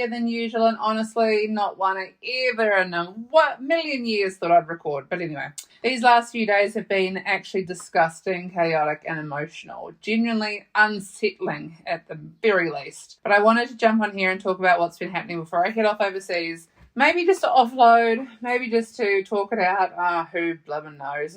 happier than usual, and honestly, not one I ever in a million years thought I'd record. But anyway, these last few days have been actually disgusting, chaotic, and emotional. Genuinely unsettling at the very least. But I wanted to jump on here and talk about what's been happening before I head off overseas. Maybe just to offload, maybe just to talk it out. Who blooming knows?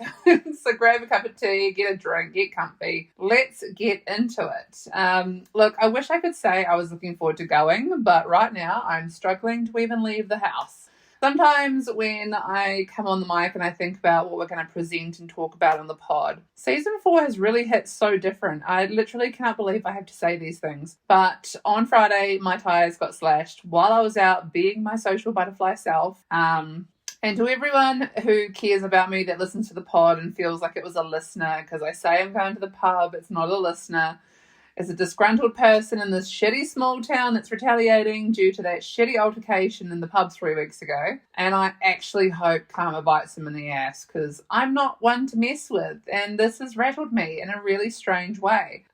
So grab a cup of tea, get a drink, get comfy. Let's get into it. Look, I wish I could say I was looking forward to going, but right now I'm struggling to even leave the house. Sometimes when I come on the mic and I think about what we're going to present and talk about on the pod, season 4 has really hit so different. I literally can't believe I have to say these things. But on Friday, my tyres got slashed while I was out being my social butterfly self. And to everyone who cares about me that listens to the pod and feels like it was a listener, because I say I'm going to the pub, it's not a listener. As a disgruntled person in this shitty small town that's retaliating due to that shitty altercation in the pub 3 weeks ago. And I actually hope karma bites him in the ass, because I'm not one to mess with. And this has rattled me in a really strange way.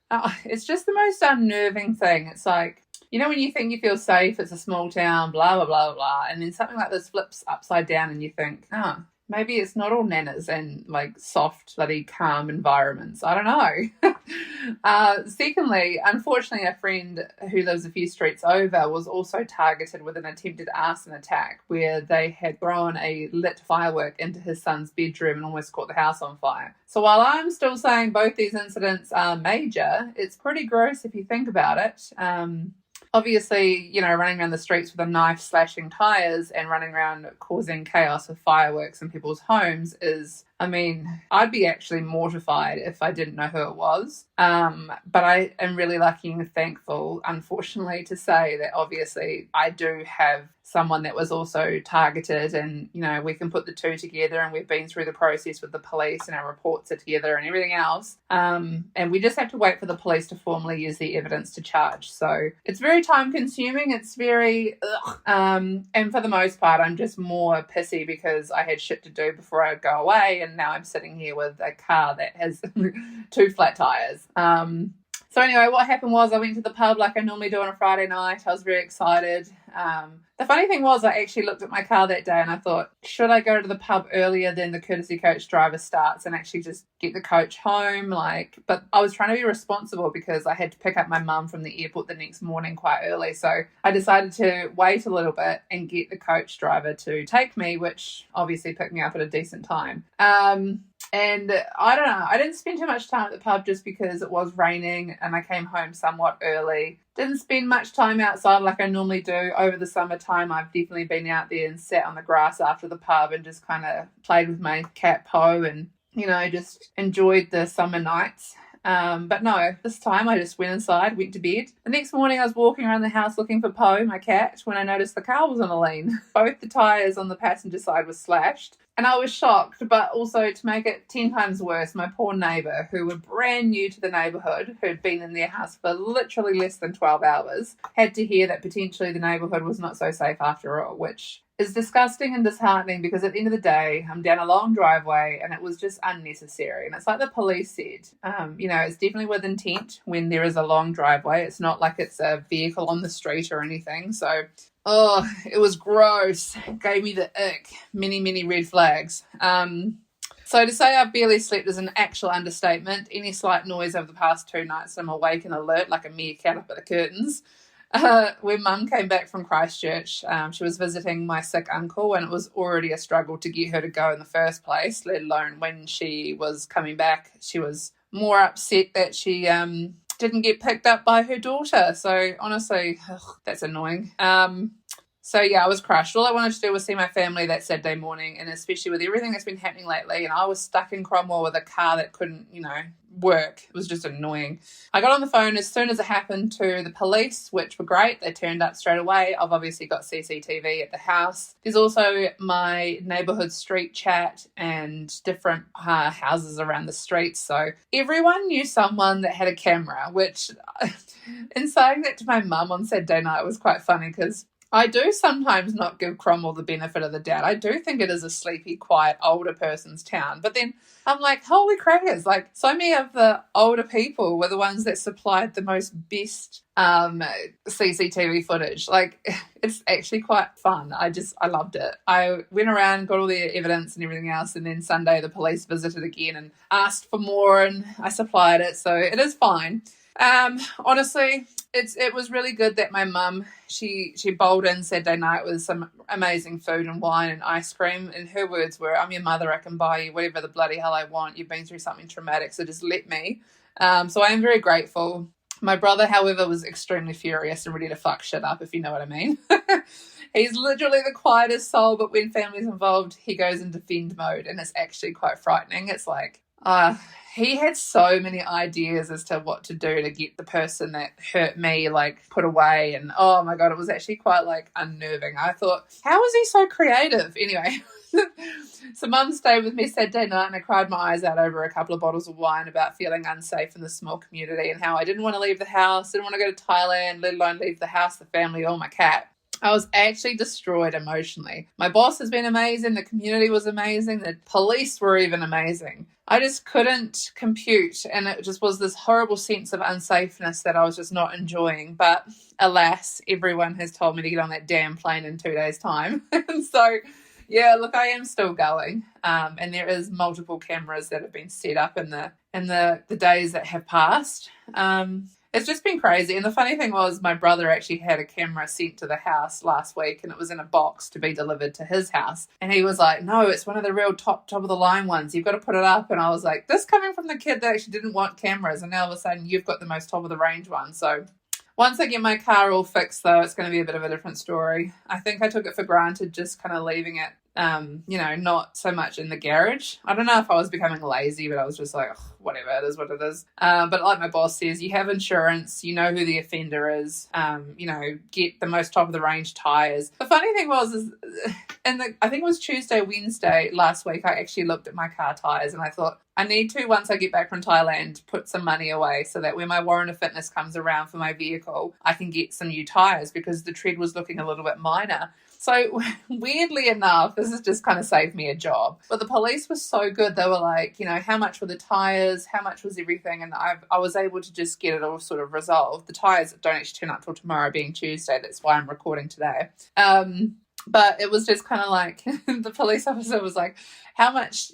It's just the most unnerving thing. It's like, you know, when you think you feel safe, it's a small town, blah, blah, blah, blah. And then something like this flips upside down and you think, maybe it's not all nanas and like soft, bloody, calm environments. I don't know. Secondly, unfortunately, a friend who lives a few streets over was also targeted with an attempted arson attack where they had thrown a lit firework into his son's bedroom and almost caught the house on fire. So while I'm still saying both these incidents are major, it's pretty gross if you think about it. Obviously, you know, running around the streets with a knife slashing tyres and running around causing chaos with fireworks in people's homes is, I mean, I'd be actually mortified if I didn't know who it was. But I am really lucky and thankful, unfortunately, to say that obviously I do have someone that was also targeted, and, you know, we can put the two together, and we've been through the process with the police and our reports are together and everything else. And we just have to wait for the police to formally use the evidence to charge. So it's very time consuming. It's very, and for the most part, I'm just more pissy because I had shit to do before I'd go away. And now I'm sitting here with a car that has 2 flat tires. So anyway, what happened was I went to the pub like I normally do on a Friday night. I was very excited. The funny thing was I actually looked at my car that day and I thought, should I go to the pub earlier than the courtesy coach driver starts and actually just get the coach home? But I was trying to be responsible because I had to pick up my mum from the airport the next morning quite early. So I decided to wait a little bit and get the coach driver to take me, which obviously picked me up at a decent time. And I don't know, I didn't spend too much time at the pub just because it was raining and I came home somewhat early. Didn't spend much time outside like I normally do. Over the summertime, I've definitely been out there and sat on the grass after the pub and just kind of played with my cat Poe and, you know, just enjoyed the summer nights. But no, this time I just went inside, went to bed. The next morning I was walking around the house looking for Poe, my cat, when I noticed the car was on a lean. Both the tyres on the passenger side were slashed. And I was shocked, but also to make it 10 times worse, my poor neighbour, who were brand new to the neighbourhood, who'd been in their house for literally less than 12 hours, had to hear that potentially the neighbourhood was not so safe after all, which is disgusting and disheartening because at the end of the day, I'm down a long driveway and it was just unnecessary. And it's like the police said, you know, it's definitely with intent when there is a long driveway. It's not like it's a vehicle on the street or anything. So, it was gross. It gave me the ick. Many, many red flags. So to say I've barely slept is an actual understatement. Any slight noise over the past 2 nights, I'm awake and alert like a meerkat up at the curtains. When Mum came back from Christchurch, she was visiting my sick uncle, and it was already a struggle to get her to go in the first place, let alone when she was coming back. She was more upset that she didn't get picked up by her daughter. So honestly, that's annoying. So yeah, I was crushed. All I wanted to do was see my family that Saturday morning, and especially with everything that's been happening lately, and I was stuck in Cromwell with a car that couldn't, you know, work. It was just annoying. I got on the phone as soon as it happened to the police, which were great. They turned up straight away. I've obviously got CCTV at the house. There's also my neighbourhood street chat and different houses around the streets. So everyone knew someone that had a camera, which in saying that to my mum on Saturday night was quite funny because I do sometimes not give Cromwell the benefit of the doubt. I do think it is a sleepy, quiet, older person's town. But then I'm like, holy crackers, like so many of the older people were the ones that supplied the most best CCTV footage. Like, it's actually quite fun. I loved it. I went around, got all the evidence and everything else, and then Sunday the police visited again and asked for more, and I supplied it. So it is fine. Honestly, it was really good that my mum, she bowled in Saturday night with some amazing food and wine and ice cream, and her words were, I'm your mother, I can buy you whatever the bloody hell I want, you've been through something traumatic, so just let me. So I am very grateful. My brother, however, was extremely furious and ready to fuck shit up, if you know what I mean. He's literally the quietest soul, but when family's involved, he goes in defend mode, and it's actually quite frightening. It's like, he had so many ideas as to what to do to get the person that hurt me, like, put away. And, oh, my God, it was actually quite, like, unnerving. I thought, how is he so creative? Anyway, so Mum stayed with me Saturday night, and I cried my eyes out over a couple of bottles of wine about feeling unsafe in the small community and how I didn't want to leave the house, didn't want to go to Thailand, let alone leave the house, the family, or my cat. I was actually destroyed emotionally. My boss has been amazing. The community was amazing. The police were even amazing. I just couldn't compute, and it just was this horrible sense of unsafeness that I was just not enjoying. But alas, everyone has told me to get on that damn plane in 2 days' time. And so, yeah, look, I am still going, and there is multiple cameras that have been set up in the days that have passed. It's just been crazy. And the funny thing was, my brother actually had a camera sent to the house last week, and it was in a box to be delivered to his house. And he was like, no, it's one of the real top of the line ones. You've got to put it up. And I was like, this coming from the kid that actually didn't want cameras. And now all of a sudden you've got the most top of the range one. So once I get my car all fixed, though, it's going to be a bit of a different story. I think I took it for granted just kind of leaving it, not so much in the garage. I don't know if I was becoming lazy, but I was just like, whatever, it is what it is. But like my boss says, you have insurance, you know who the offender is, get the most top of the range tyres. The funny thing was, I think it was Tuesday, Wednesday last week, I actually looked at my car tyres and I thought, I need to, once I get back from Thailand, put some money away so that when my warrant of fitness comes around for my vehicle, I can get some new tyres because the tread was looking a little bit minor. So weirdly enough, this has just kind of saved me a job. But the police were so good. They were like, how much were the tyres? How much was everything? And I was able to just get it all sort of resolved. The tyres don't actually turn up till tomorrow, being Tuesday. That's why I'm recording today. But it was just kind of like the police officer was like, how much,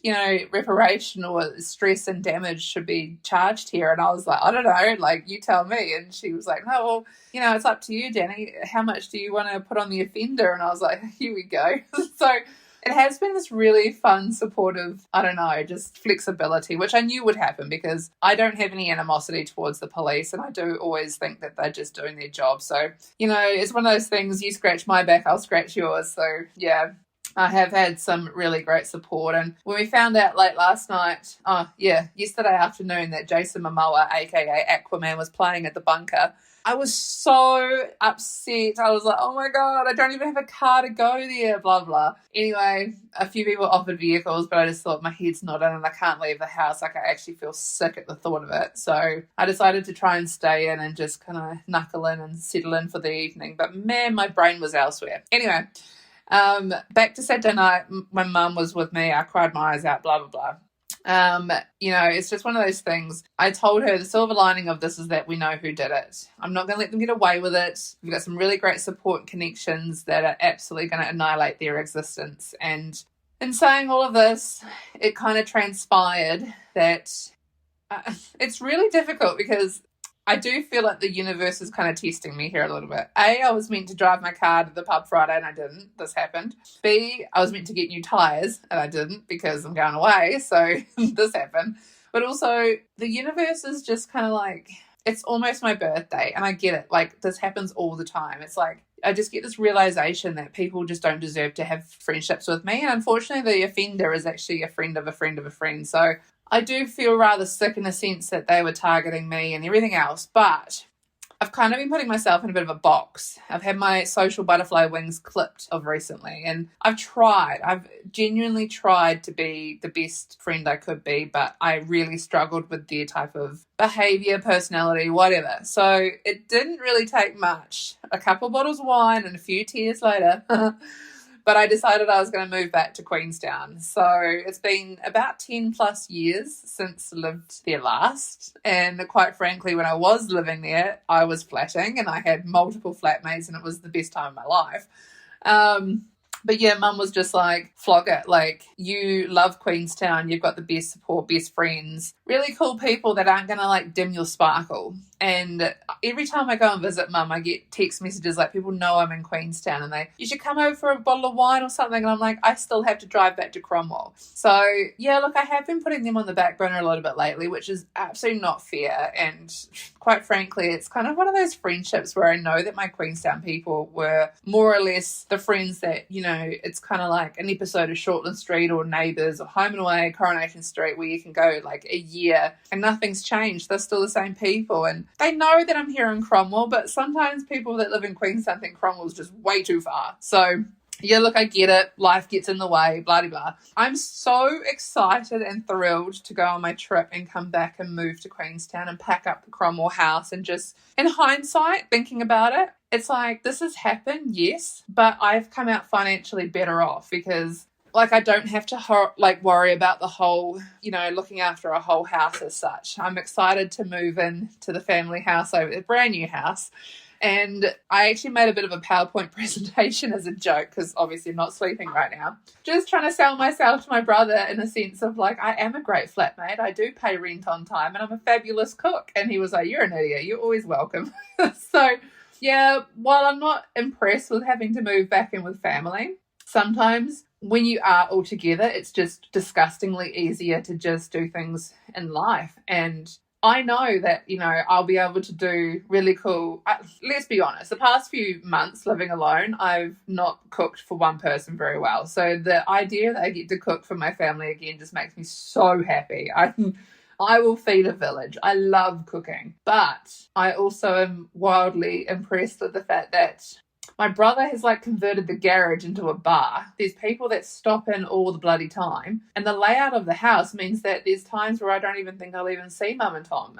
reparation or stress and damage should be charged here? And I was like, I don't know, like, you tell me. And she was like, no, well, it's up to you, Danny. How much do you want to put on the offender? And I was like, here we go. So it has been this really fun, supportive, just flexibility, which I knew would happen because I don't have any animosity towards the police, and I do always think that they're just doing their job. So, it's one of those things, you scratch my back, I'll scratch yours. So, yeah, I have had some really great support. And when we found out late last night, yesterday afternoon, that Jason Momoa, aka Aquaman, was playing at the bunker, I was so upset. I was like, oh my God, I don't even have a car to go there, blah, blah. Anyway, a few people offered vehicles, but I just thought my head's not in and I can't leave the house. Like, I actually feel sick at the thought of it. So I decided to try and stay in and just kind of knuckle in and settle in for the evening. But man, my brain was elsewhere. Anyway, back to Saturday night, my mum was with me. I cried my eyes out, blah, blah, blah. It's just one of those things. I told her the silver lining of this is that we know who did it. I'm not going to let them get away with it. We've got some really great support and connections that are absolutely going to annihilate their existence. And in saying all of this, it kind of transpired that it's really difficult because I do feel like the universe is kind of testing me here a little bit. A, I was meant to drive my car to the pub Friday and I didn't. This happened. B, I was meant to get new tyres and I didn't because I'm going away. So this happened. But also the universe is just kind of like, it's almost my birthday and I get it. Like, this happens all the time. It's like, I just get this realization that people just don't deserve to have friendships with me. And unfortunately, the offender is actually a friend of a friend of a friend. So I do feel rather sick in the sense that they were targeting me and everything else. But I've kind of been putting myself in a bit of a box. I've had my social butterfly wings clipped of recently, and I've genuinely tried to be the best friend I could be, but I really struggled with their type of behavior, personality, whatever. So it didn't really take much. A couple bottles of wine and a few tears later. But I decided I was going to move back to Queenstown. So it's been about 10 plus years since I lived there last. And quite frankly, when I was living there, I was flatting and I had multiple flatmates and it was the best time of my life. But yeah, Mum was just like, flog it. Like, you love Queenstown. You've got the best support, best friends, really cool people that aren't going to like dim your sparkle. And every time I go and visit Mum, I get text messages like people know I'm in Queenstown and you should come over for a bottle of wine or something. And I'm like, I still have to drive back to Cromwell. So yeah, look, I have been putting them on the back burner a little bit lately, which is absolutely not fair. And quite frankly, it's kind of one of those friendships where I know that my Queenstown people were more or less the friends that, you know, it's kind of like an episode of Shortland Street or Neighbours or Home and Away, Coronation Street, where you can go like a year and nothing's changed. They're still the same people. And they know that I'm here in Cromwell, but sometimes people that live in Queenstown think Cromwell's just way too far. So yeah, look, I get it. Life gets in the way, blah, blah, blah. I'm so excited and thrilled to go on my trip and come back and move to Queenstown and pack up the Cromwell house. And just in hindsight, thinking about it, it's like, this has happened, yes, but I've come out financially better off because like I don't have to worry about the whole, you know, looking after a whole house as such. I'm excited to move in to the family house over the brand new house. And I actually made a bit of a PowerPoint presentation as a joke because obviously I'm not sleeping right now. Just trying to sell myself to my brother in a sense of like, I am a great flatmate. I do pay rent on time and I'm a fabulous cook. And he was like, you're an idiot. You're always welcome. So yeah, while I'm not impressed with having to move back in with family, sometimes when you are all together, it's just disgustingly easier to just do things in life. And I know that, you know, I'll be able to do really cool. Let's be honest, the past few months living alone, I've not cooked for one person very well. So the idea that I get to cook for my family again just makes me so happy. I will feed a village. I love cooking. But I also am wildly impressed with the fact that my brother has like converted the garage into a bar. There's people that stop in all the bloody time. And the layout of the house means that there's times where I don't even think I'll even see Mum and Tom.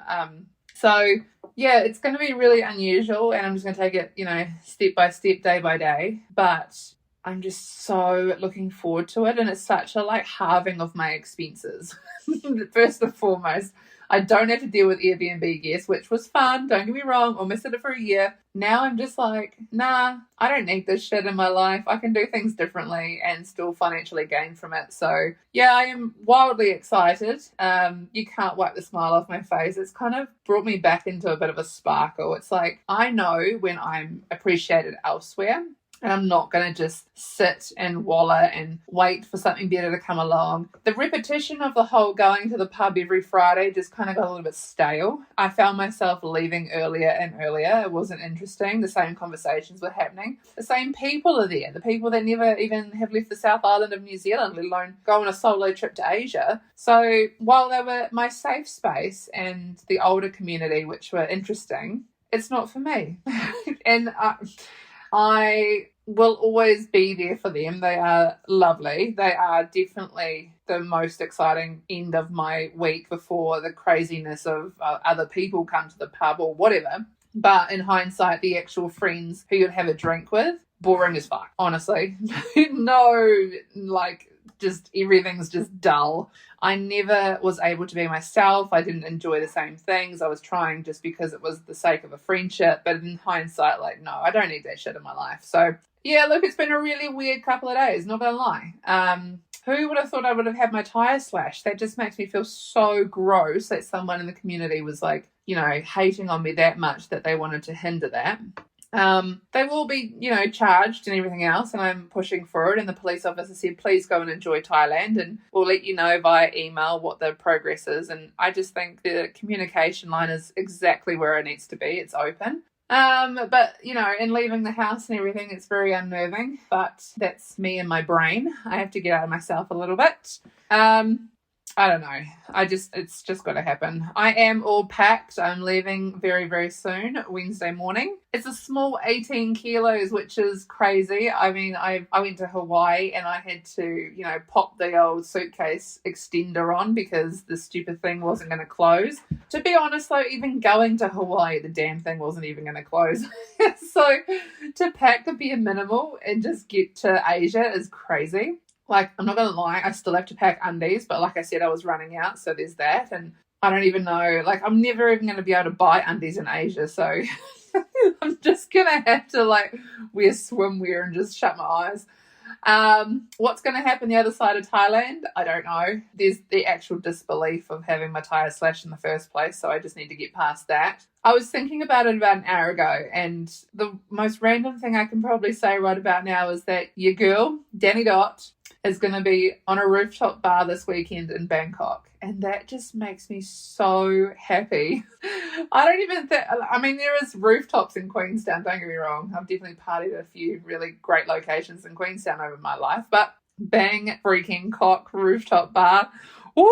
So yeah, it's going to be really unusual and I'm just going to take it, you know, step by step, day by day. But I'm just so looking forward to it. And it's such a like halving of my expenses. First and foremost, I don't have to deal with Airbnb guests, which was fun. Don't get me wrong. Almost did it for a year. Now I'm just like, nah, I don't need this shit in my life. I can do things differently and still financially gain from it. So yeah, I am wildly excited. You can't wipe the smile off my face. It's kind of brought me back into a bit of a sparkle. It's like, I know when I'm appreciated elsewhere. And I'm not going to just sit and wallow and wait for something better to come along. The repetition of the whole going to the pub every Friday just kind of got a little bit stale. I found myself leaving earlier and earlier. It wasn't interesting. The same conversations were happening. The same people are there. The people that never even have left the South Island of New Zealand, let alone go on a solo trip to Asia. So while they were my safe space and the older community, which were interesting, it's not for me. And I will always be there for them. They are lovely. They are definitely the most exciting end of my week before the craziness of other people come to the pub or whatever. But in hindsight, the actual friends who you'd have a drink with, boring as fuck, honestly. No, like, just everything's just dull. I never was able to be myself. I didn't enjoy the same things. I was trying just because it was the sake of a friendship. But in hindsight, like, no, I don't need that shit in my life. So, yeah, look, it's been a really weird couple of days, not gonna lie. Who would have thought I would have had my tyres slashed? That just makes me feel so gross that someone in the community was like, you know, hating on me that much that they wanted to hinder that. They will be, you know, charged and everything else, and I'm pushing for it. And the police officer said, please go and enjoy Thailand, and we'll let you know via email what the progress is. And I just think the communication line is exactly where it needs to be. It's open. But, you know, in leaving the house and everything, it's very unnerving, but that's me and my brain. I have to get out of myself a little bit. I don't know. It's just got to happen. I am all packed. I'm leaving very, very soon, Wednesday morning. It's a small 18 kilos, which is crazy. I mean, I went to Hawaii and I had to, pop the old suitcase extender on because the stupid thing wasn't going to close. To be honest, though, even going to Hawaii, the damn thing wasn't even going to close. So to pack the bare minimal and just get to Asia is crazy. Like, I'm not going to lie, I still have to pack undies, but like I said, I was running out, so there's that. And I don't even know, like, I'm never even going to be able to buy undies in Asia, so I'm just going to have to, like, wear swimwear and just shut my eyes. What's going to happen the other side of Thailand? I don't know. There's the actual disbelief of having my tyres slashed in the first place, so I just need to get past that. I was thinking about it about an hour ago, and the most random thing I can probably say right about now is that your girl, Danny Dot, is going to be on a rooftop bar this weekend in Bangkok. And that just makes me so happy. I don't even think, there is rooftops in Queenstown, don't get me wrong. I've definitely partied at a few really great locations in Queenstown over my life. But bang freaking cock rooftop bar. Woo!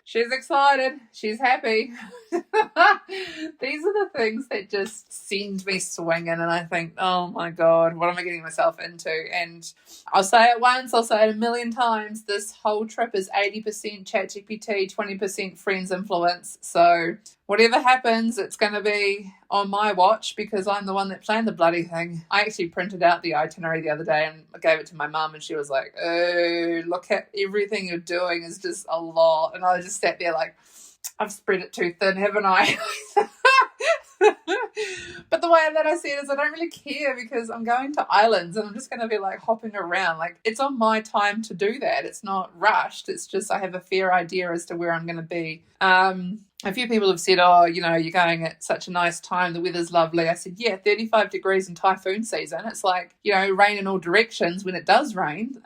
She's excited. She's happy. These are the things that just send me swinging, and I think, oh my God, what am I getting myself into? And I'll say it once, I'll say it a million times. This whole trip is 80% ChatGPT, 20% friends influence. So whatever happens, it's going to be on my watch because I'm the one that planned the bloody thing. I actually printed out the itinerary the other day and I gave it to my mum, and she was like, oh, look at everything you're doing is just a lot. And I just sat there like, I've spread it too thin, haven't I? But the way that I see it is I don't really care because I'm going to islands and I'm just going to be like hopping around. Like, it's on my time to do that. It's not rushed. It's just I have a fair idea as to where I'm going to be. A few people have said, oh, you're going at such a nice time. The weather's lovely. I said, yeah, 35 degrees in typhoon season. It's like, rain in all directions when it does rain.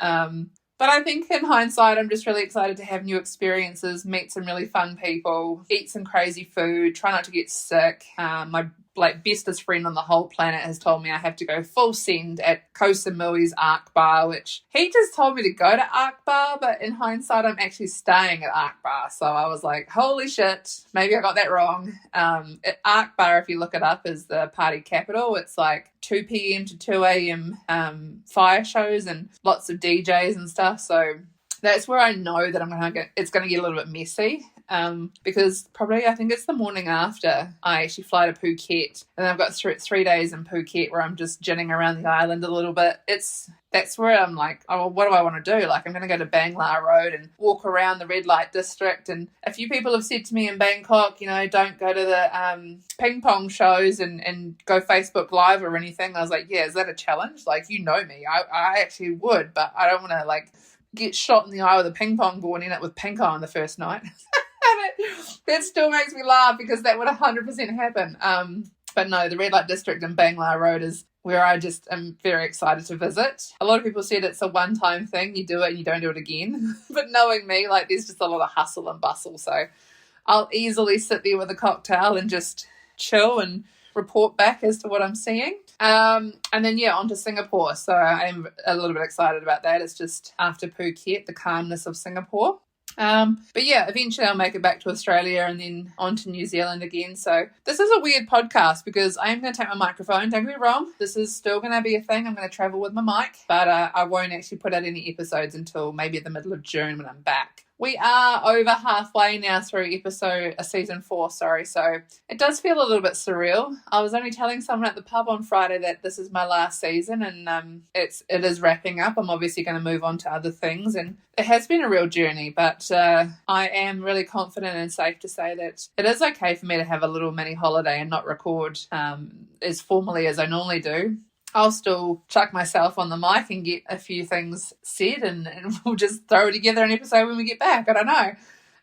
But I think in hindsight, I'm just really excited to have new experiences, meet some really fun people, eat some crazy food, try not to get sick. My bestest friend on the whole planet has told me I have to go full send at Koh Samui's Ark Bar, which he just told me to go to Ark Bar, but in hindsight, I'm actually staying at Ark Bar. So I was like, holy shit, maybe I got that wrong. At Ark Bar, if you look it up, is the party capital. It's like 2 p.m. to 2 a.m. Fire shows and lots of DJs and stuff. So that's where I know that it's going to get a little bit messy. Because probably I think it's the morning after I actually fly to Phuket, and I've got 3 days in Phuket where I'm just ginning around the island a little bit. That's where I'm like, oh, well, what do I want to do? Like, I'm going to go to Bangla Road and walk around the red light district. And a few people have said to me in Bangkok, don't go to the ping pong shows and go Facebook Live or anything. I was like, yeah, is that a challenge? Like, me, I actually would, but I don't want to like get shot in the eye with a ping pong ball and end up with pink eye on the first night. That still makes me laugh because that would 100% happen. But no, the red light district in Bangla Road is where I just am very excited to visit. A lot of people said it's a one-time thing. You do it and you don't do it again. But knowing me, like, there's just a lot of hustle and bustle. So I'll easily sit there with a cocktail and just chill and report back as to what I'm seeing. And then, on to Singapore. So I'm a little bit excited about that. It's just after Phuket, the calmness of Singapore. But eventually I'll make it back to Australia and then on to New Zealand again. So this is a weird podcast because I am going to take my microphone. Don't get me wrong. This is still going to be a thing. I'm going to travel with my mic, but I won't actually put out any episodes until maybe the middle of June when I'm back. We are over halfway now through season 4, so it does feel a little bit surreal. I was only telling someone at the pub on Friday that this is my last season and it is wrapping up. I'm obviously going to move on to other things, and it has been a real journey, but I am really confident and safe to say that it is okay for me to have a little mini holiday and not record as formally as I normally do. I'll still chuck myself on the mic and get a few things said and we'll just throw together an episode when we get back. I don't know.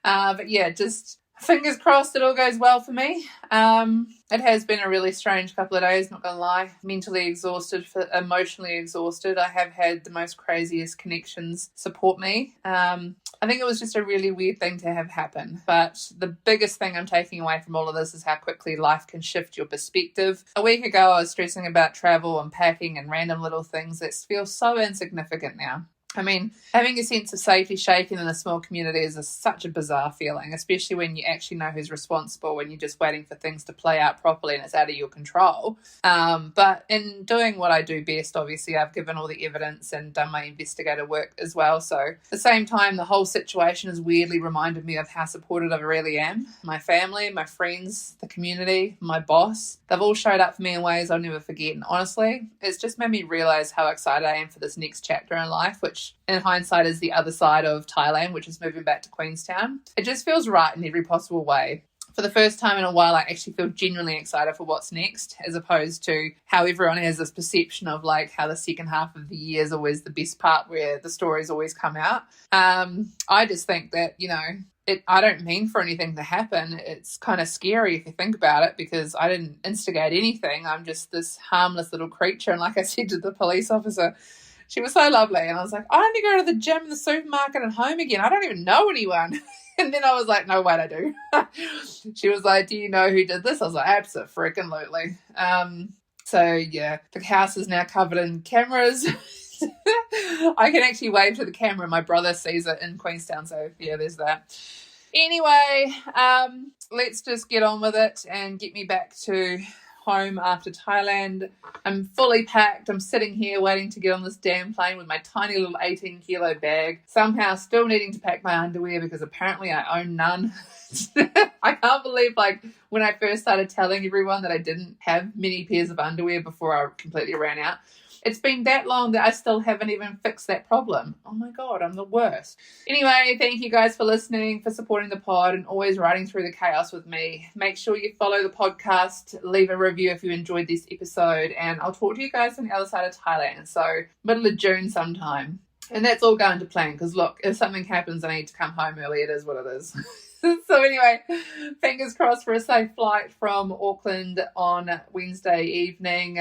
But just fingers crossed it all goes well for me. It has been a really strange couple of days, not going to lie. Mentally exhausted, emotionally exhausted. I have had the most craziest connections support me. I think it was just a really weird thing to have happen. But the biggest thing I'm taking away from all of this is how quickly life can shift your perspective. A week ago, I was stressing about travel and packing and random little things that feel so insignificant now. I mean, having a sense of safety shaken in a small community is such a bizarre feeling, especially when you actually know who's responsible, when you're just waiting for things to play out properly and it's out of your control. But in doing what I do best, obviously, I've given all the evidence and done my investigative work as well. So at the same time, the whole situation has weirdly reminded me of how supportive I really am. My family, my friends, the community, my boss, they've all showed up for me in ways I'll never forget. And honestly, it's just made me realise how excited I am for this next chapter in life, which in hindsight is the other side of Thailand, which is moving back to Queenstown. It just feels right in every possible way. For the first time in a while, I actually feel genuinely excited for what's next, as opposed to how everyone has this perception of like how the second half of the year is always the best part where the stories always come out. I just think that, you know, I don't mean for anything to happen. It's kind of scary if you think about it, because I didn't instigate anything. I'm just this harmless little creature. And like I said to the police officer, she was so lovely. And I was like, I only go to the gym, the supermarket and home again. I don't even know anyone. And then I was like, no, wait, I do. She was like, do you know who did this? I was like, absolutely. So yeah, the house is now covered in cameras. I can actually wave to the camera. My brother sees it in Queenstown. So yeah, there's that. Anyway, let's just get on with it and get me back to home after Thailand. I'm fully packed. I'm sitting here waiting to get on this damn plane with my tiny little 18-kilo bag, somehow still needing to pack my underwear because apparently I own none. I can't believe, like, when I first started telling everyone that I didn't have many pairs of underwear before I completely ran out. It's been that long that I still haven't even fixed that problem. Oh my God, I'm the worst. Anyway, thank you guys for listening, for supporting the pod and always riding through the chaos with me. Make sure you follow the podcast, leave a review if you enjoyed this episode, and I'll talk to you guys on the other side of Thailand. So middle of June sometime. And that's all going to plan, because look, if something happens I need to come home early, it is what it is. So anyway, fingers crossed for a safe flight from Auckland on Wednesday evening.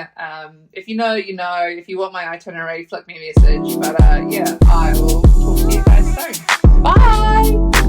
If you know, you know. If you want my itinerary, flick me a message. But yeah, I will talk to you guys soon. Bye!